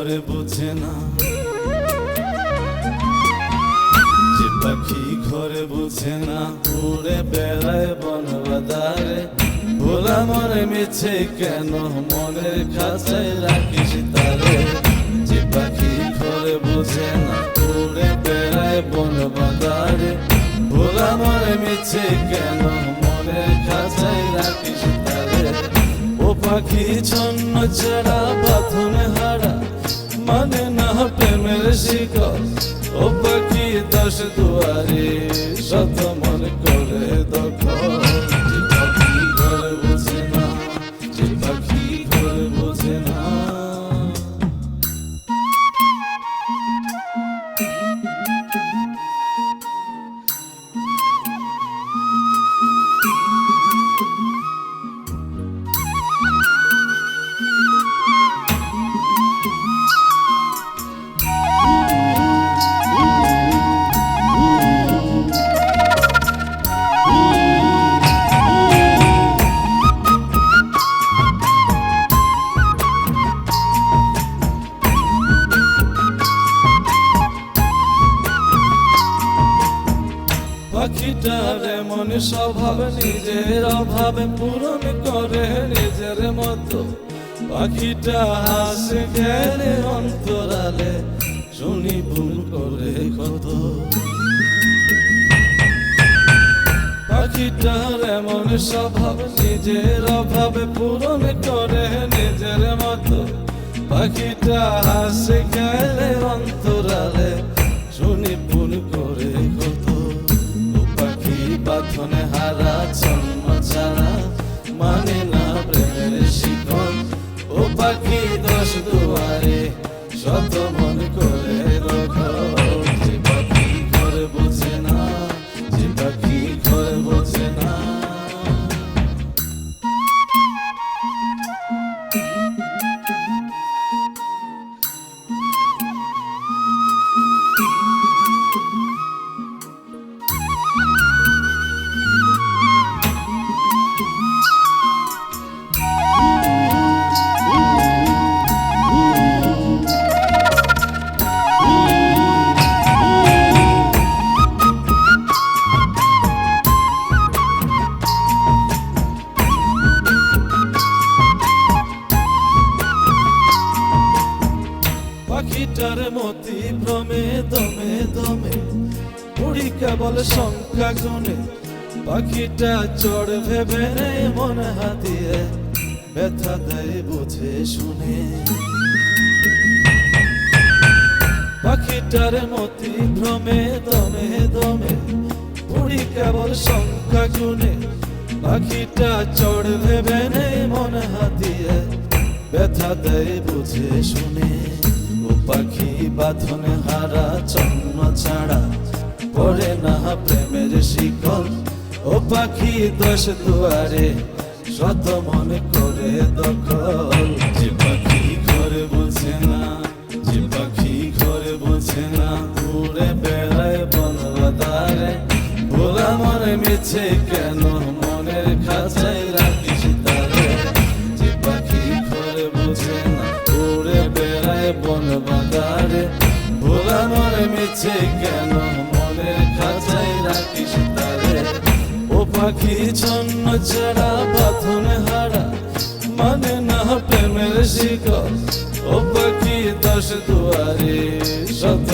ঘরে বোঝে না, যে পাখি ঘরে বোঝে না, উড়ে বেড়ায় বন বাদারে। ভোলা মরে মিছে কেন মনের খাঁচায় রাখিস তারে। যে পাখি ঘরে বোঝে না, উড়ে বেড়ায় বন বাদারে। ভোলা মরে মিছে কেন মনের খাঁচায় রাখিস তারে। ও পাখি ছন্ন ছাড়া বাঁধনে হারা, মানে না প্রেমের শিকল। ও পাখি দশ দুয়ারে, শত মন করে দখল। যে পাখি ঘরে বোঝে না, যে পাখি ঘরে বোঝে না। পাখিটার এমন স্বভাব, নিজের অভাবে পূরণ করে নিজের মতো। পাখিটা হাসে খেলে অন্তরালে, শুনি ভুল করে কত। পাখিটার এমন স্বভাব, নিজের অভাবে পূরণ করে নিজের মতো। পাখিটা হাসে খেলে অন্তরালে, শুনি ভুল করে কত। বাঁধনে হারা জন্ম ছাড়া, মানে না প্রেমের শিকল। ও পাখি দশ দুয়ারে, শত মন করে দখল। যে পাখি ঘরে বোঝে না, যে পাখি ঘরে বোঝে না। পাখিটার মতি ভ্রমে দমে দমে, উড়ি কেবল সংখ্যা গুনে। পাখিটা চড় ভেবে নেই মন হাতিয়ে, ব্যথা দেয় বুঝে শুনে। পাখিটার মতি ভ্রমে দমে দমে, উড়ি কেবল সংখ্যা গুনে। পাখিটা চড় ভেবে নেই মন হাতিয়ে, ব্যথা দেয় বুঝে শুনে। ও পাখি বাঁধনে হারা জন্ম ছাড়া, পড়ে না প্রেমের শিকল। ও পাখি দশ দুয়ারে, শত মন করে দখল। যে পাখি ঘরে বোঝে না, যে পাখি ঘরে বোঝে না, উড়ে বেড়ায় বন বাদারে। ভোলা মরে মিছে কেন মনের খাঁচায় রাখিস তারে। যে পাখি ঘরে বোঝে না, উড়ে বেড়ায় বন বাদারে। ভোলা মরে মিছে কেন মনের খাঁচায় রাখিস তারে। ও পাখি ছন্ন ছাড়া বাঁধনে হারা, মানে না প্রেমের শিকল। ও পাখি দশ দুয়ারে, শত